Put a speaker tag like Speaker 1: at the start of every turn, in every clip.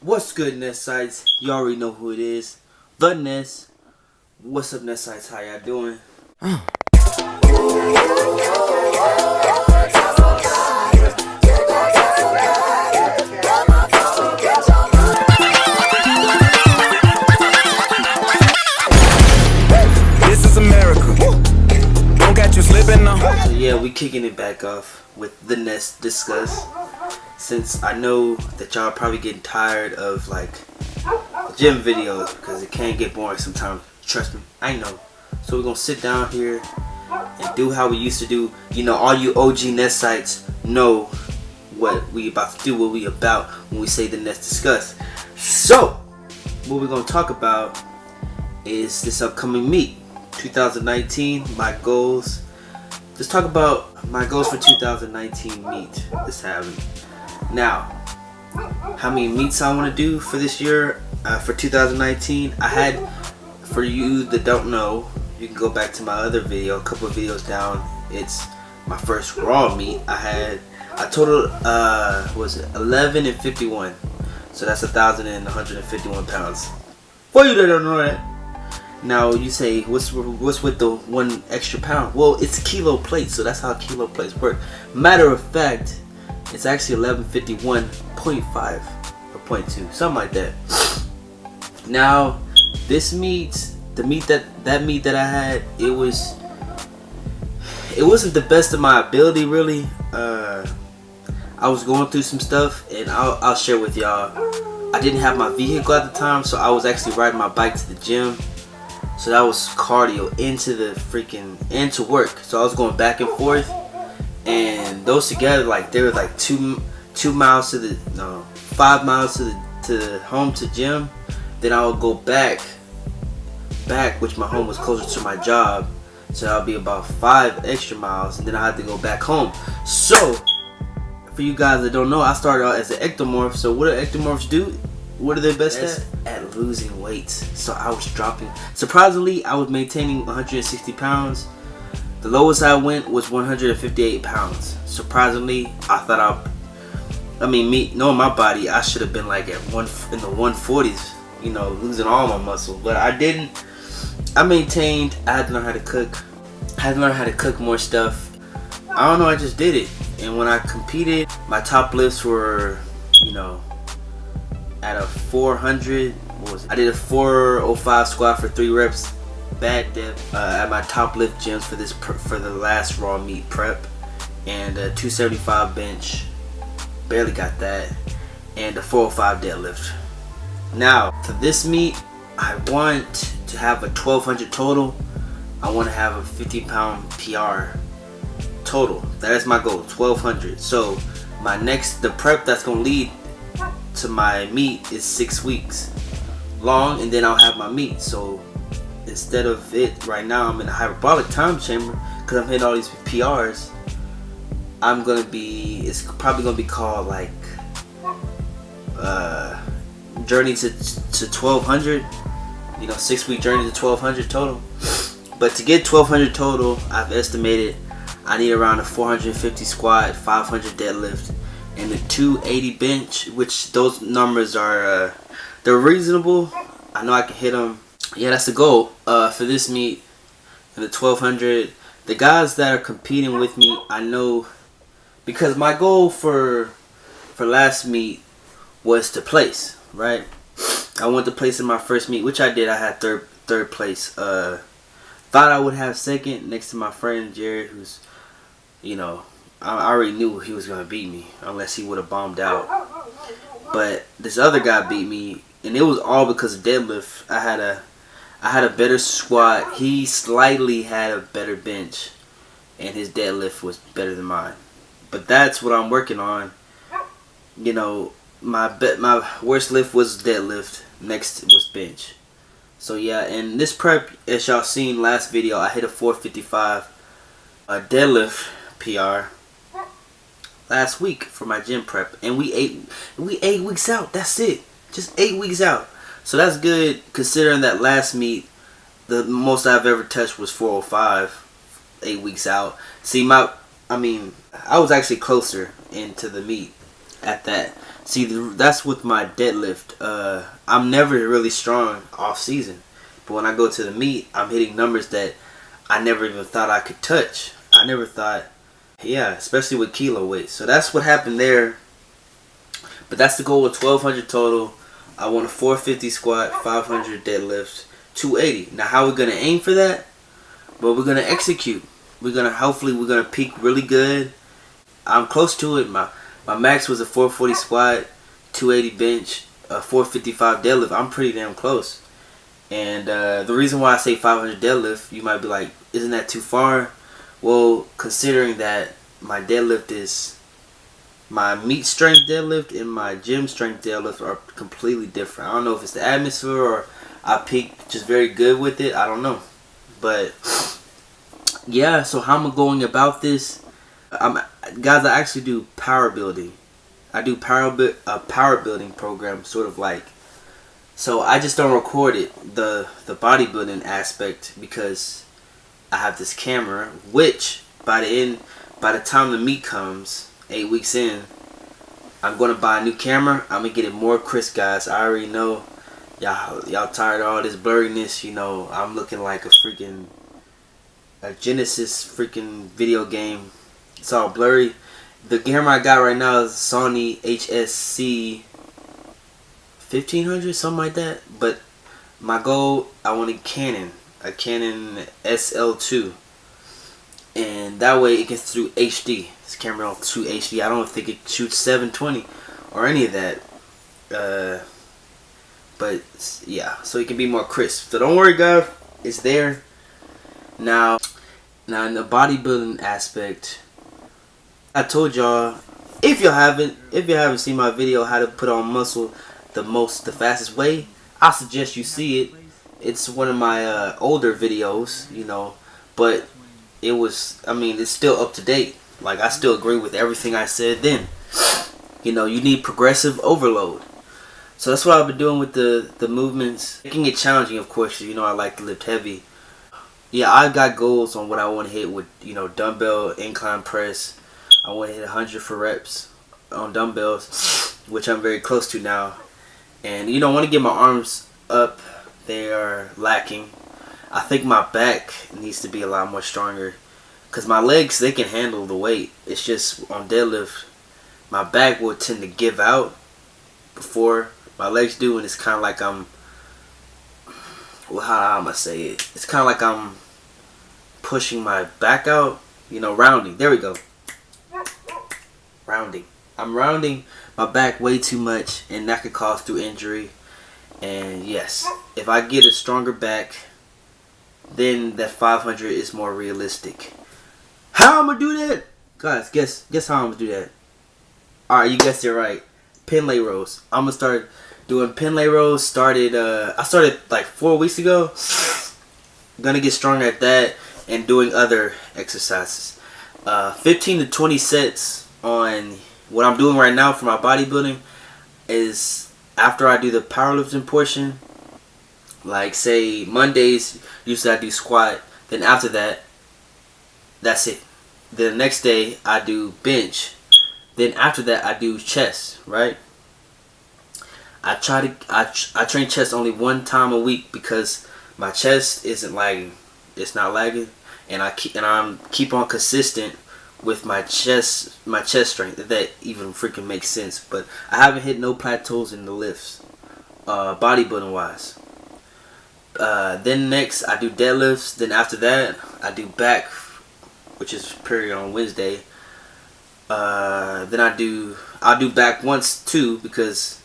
Speaker 1: What's good, Nest Sites? You already know who it is. The Nest. What's up, Nest Sites? How y'all doing?
Speaker 2: This is America. Don't get you slipping now.
Speaker 1: So yeah, we kicking it back off with the Nest Discuss. Since I know that y'all probably getting tired of like gym videos because it can get boring sometimes. Trust me, I know. So we're gonna sit down here and do how we used to do. You know, all you OG Nest Sites know what we about to do, what we about when we say the Nest Discuss. So what we're gonna talk about is this upcoming meet, 2019. My goals. Let's talk about my goals for 2019 meet that's happening. Now, how many meets I want to do for this year, for 2019? I had, for you that don't know, you can go back to my other video, a couple of videos down. It's my first raw meet. I totaled, was it 11 and 51. So that's 1,151 pounds. For you that don't know that. Now you say, what's with the one extra pound? Well, it's kilo plates, so that's how kilo plates work. Matter of fact, it's actually 1151.5 or 0.2, something like that. Now, this meet, that meet that I had, it wasn't the best of my ability, really. I was going through some stuff, and I'll share with y'all. I didn't have my vehicle at the time, so I was actually riding my bike to the gym. So that was cardio into work. So I was going back and forth, and those together, like they were like 2 miles to the 5 miles to the home to gym. Then I would go back, which my home was closer to my job, so that'll be about 5 extra miles, and then I had to go back home. So for you guys that don't know, I started out as an ectomorph. So what do ectomorphs do? What are they best at losing weight. So I was dropping. Surprisingly, I was maintaining 160 pounds. The lowest I went was 158 pounds. Surprisingly, I thought me knowing my body, I should have been like in the 140s, you know, losing all my muscle. But I didn't. I maintained. I had to learn how to cook. I had to learn how to cook more stuff. I don't know, I just did it. And when I competed, my top lifts were, you know, at a 400, I did a 405 squat for 3 reps, bad depth, at my top lift gyms for the last raw meet prep, and a 275 bench, barely got that, and a 405 deadlift. Now for this meet, I want to have a 1200 total. I want to have a 50-pound PR total. That is my goal, 1200. So the prep that's gonna lead to my meet is 6 weeks long, and then I'll have my meet. So instead of it right now, I'm in a hyperbolic time chamber because I'm hitting all these PRs. It's probably gonna be called like journey to 1200, you know, 6-week journey to 1200 total. But to get 1200 total, I've estimated I need around a 450 squat, 500 deadlift, and the 280 bench, which those numbers are they're reasonable. I know I can hit them. Yeah, that's the goal for this meet. And the 1200, the guys that are competing with me, I know, because my goal for last meet was to place, right? I wanted to place in my first meet, which I did. I had third place. Thought I would have second next to my friend Jared, who's, you know, I already knew he was gonna beat me unless he would have bombed out. But this other guy beat me, and it was all because of deadlift. I had a better squat. He slightly had a better bench, and his deadlift was better than mine. But that's what I'm working on. You know, my worst lift was deadlift. Next was bench. So yeah, and this prep, as y'all seen last video, I hit a 455 deadlift PR last week for my gym prep, and we 8 weeks out. That's it, just 8 weeks out. So that's good considering that last meet, the most I've ever touched was 405, 8 weeks out. See, I was actually closer into the meet. at that. See, that's with my deadlift. I'm never really strong off season, but when I go to the meet, I'm hitting numbers that I never even thought I could touch. I never thought, yeah, especially with kilo weight. So that's what happened there. But that's the goal with 1,200 total. I want a 450 squat, 500 deadlift, 280. Now, how are we gonna aim for that? Well, we're gonna execute. Hopefully we're gonna peak really good. I'm close to it. My max was a 440 squat, 280 bench, a 455 deadlift. I'm pretty damn close. And the reason why I say 500 deadlift, you might be like, isn't that too far? Well, considering that my deadlift is, my meat strength deadlift and my gym strength deadlift are completely different. I don't know if it's the atmosphere or I peaked just very good with it. I don't know. But yeah, so how am I going about this? Guys, I actually do power building. I do a power building program, sort of like. So I just don't record it, the bodybuilding aspect, because I have this camera, which by the time the meet comes, 8 weeks in, I'm gonna buy a new camera. I'm gonna get it more crisp, guys. I already know y'all tired of all this blurriness. You know, I'm looking like a Genesis freaking video game. It's all blurry. The camera I got right now is Sony HSC 1500, something like that. But my goal, I want a Canon SL2, and that way it gets through HD. This camera will shoot HD. I don't think it shoots 720 or any of that. But yeah, so it can be more crisp. So don't worry, guys, it's there. Now in the bodybuilding aspect, I told y'all, if you haven't seen my video how to put on muscle the fastest way, I suggest you see it. It's one of my older videos, you know, but it's still up to date. Like, I still agree with everything I said then. You know, you need progressive overload. So that's what I've been doing with the movements. Making it challenging, of course, you know, I like to lift heavy. Yeah, I got goals on what I want to hit with, you know, dumbbell incline press. I want to hit 100 for reps on dumbbells, which I'm very close to now. And, you know, I want to get my arms up. They are lacking. I think my back needs to be a lot more stronger, because my legs, they can handle the weight. It's just on deadlift, my back will tend to give out before my legs do, and it's kind of like I'm, well, how am I say it? It's kind of like I'm pushing my back out, you know, rounding. There we go. Rounding. I'm rounding my back way too much, and that could cause through injury. And yes, if I get a stronger back, then that 500 is more realistic. How I'm gonna do that? Guys, guess how I'm gonna do that. Alright, you guessed it right. Pin lay rows. I'm gonna start doing pin lay rows. I started like 4 weeks ago. Gonna get stronger at that and doing other exercises. 15 to 20 sets on what I'm doing right now for my bodybuilding is after I do the powerlifting portion. Like, say Mondays, usually I do squat. Then after that, that's it. Then the next day I do bench. Then after that I do chest, right? I train chest only one time a week because my chest isn't lagging. It's not lagging, and I keep on consistent with my chest strength. If that even freaking makes sense. But I haven't hit no plateaus in the lifts, bodybuilding wise. Then next I do deadlifts. Then after that I do back, which is period on Wednesday. Then I'll do back once too, because,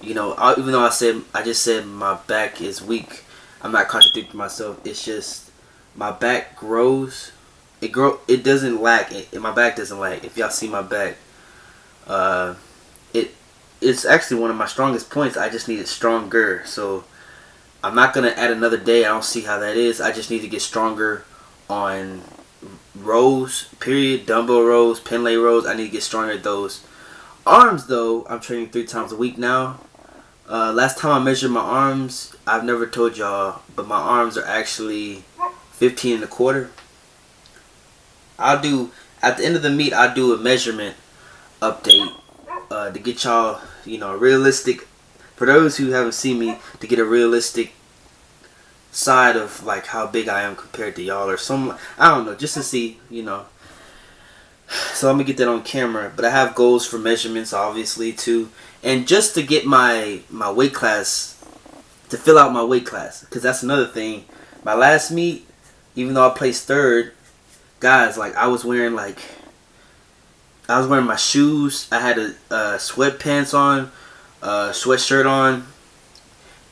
Speaker 1: you know, even though I just said my back is weak, I'm not contradicting myself. It's just my back grows. It doesn't lag. My back doesn't lag. If y'all see my back, it's actually one of my strongest points. I just need it stronger. So I'm not gonna add another day. I don't see how that is. I just need to get stronger on rows, period. Dumbbell rows, pin lay rows. I need to get stronger at those. Arms, though, I'm training 3 times a week now. Last time I measured my arms, I've never told y'all, but my arms are actually 15 and a quarter. At the end of the meet, I'll do a measurement update to get y'all, realistic. For those who haven't seen me, to get a realistic side of like how big I am compared to y'all, or some, I don't know, just to see, So I'm gonna get that on camera. But I have goals for measurements, obviously, too, and just to get my weight class, to fill out my weight class, because that's another thing. My last meet, even though I placed third, guys, like I was wearing my shoes. I had a sweatpants on, sweatshirt on,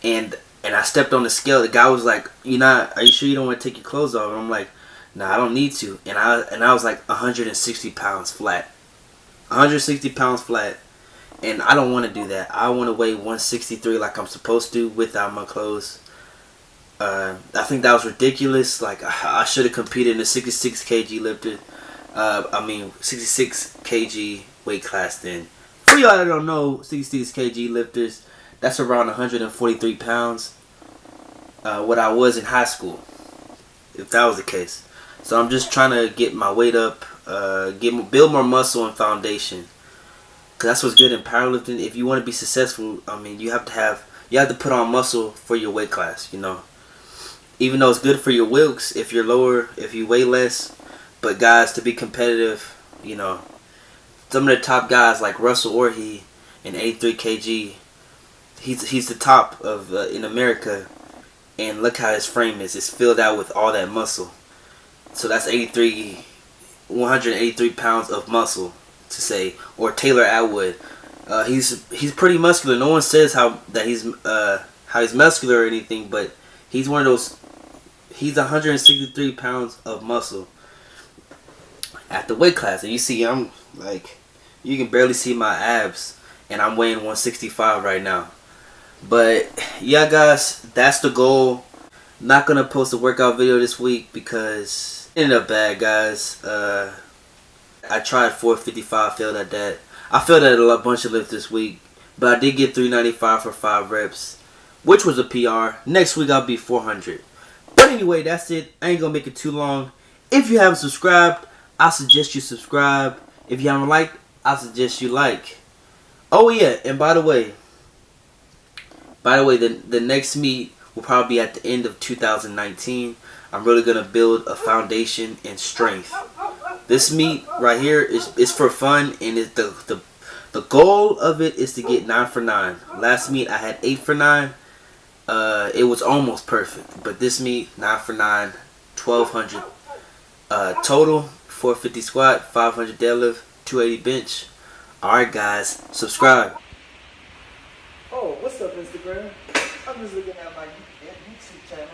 Speaker 1: and I stepped on the scale. The guy was like, are you sure you don't want to take your clothes off? And I'm like, nah, I don't need to. And I was like 160 pounds flat. 160 pounds flat. And I don't want to do that. I want to weigh 163 like I'm supposed to without my clothes. I think that was ridiculous. Like, I should have competed in the 66 kg lifter. 66 kg weight class then. For y'all that don't know, 66 kg lifters, that's around 143 pounds. What I was in high school, if that was the case. So I'm just trying to get my weight up, build more muscle and foundation. Cause that's what's good in powerlifting. If you want to be successful, you have to put on muscle for your weight class. Even though it's good for your wilks if you're lower, if you weigh less. But guys, to be competitive, some of the top guys like Russell Orhe in 83 kg, he's the top of in America, and look how his frame is. It's filled out with all that muscle. So that's 183 pounds of muscle to say. Or Taylor Atwood, he's pretty muscular. No one says how he's muscular or anything, but he's one of those. He's 163 pounds of muscle at the weight class, and you see, I'm like, you can barely see my abs, and I'm weighing 165 right now. But yeah, guys, that's the goal. Not gonna post a workout video this week because it ended up bad, guys. I tried 455, failed at that. I failed at a bunch of lifts this week, but I did get 395 for 5 reps, which was a PR. Next week I'll be 400. But anyway, that's it. I ain't gonna make it too long. If you haven't subscribed, I suggest you subscribe. If you haven't liked, I suggest you like. Oh yeah, and by the way, the next meet will probably be at the end of 2019. I'm really gonna build a foundation and strength. This meet right here is for fun, and the goal of it is to get 9 for 9. Last meet I had 8 for 9. It was almost perfect, but this meet 9 for 9, 1200 total, 450 squat, 500 deadlift, 280 bench. Alright guys, subscribe. Oh, what's up Instagram? I'm just looking at my YouTube channel.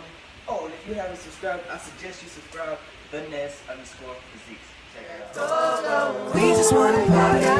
Speaker 1: Oh, and if you haven't subscribed, I suggest you subscribe. _physiques. Check it out.
Speaker 2: We just wanna party.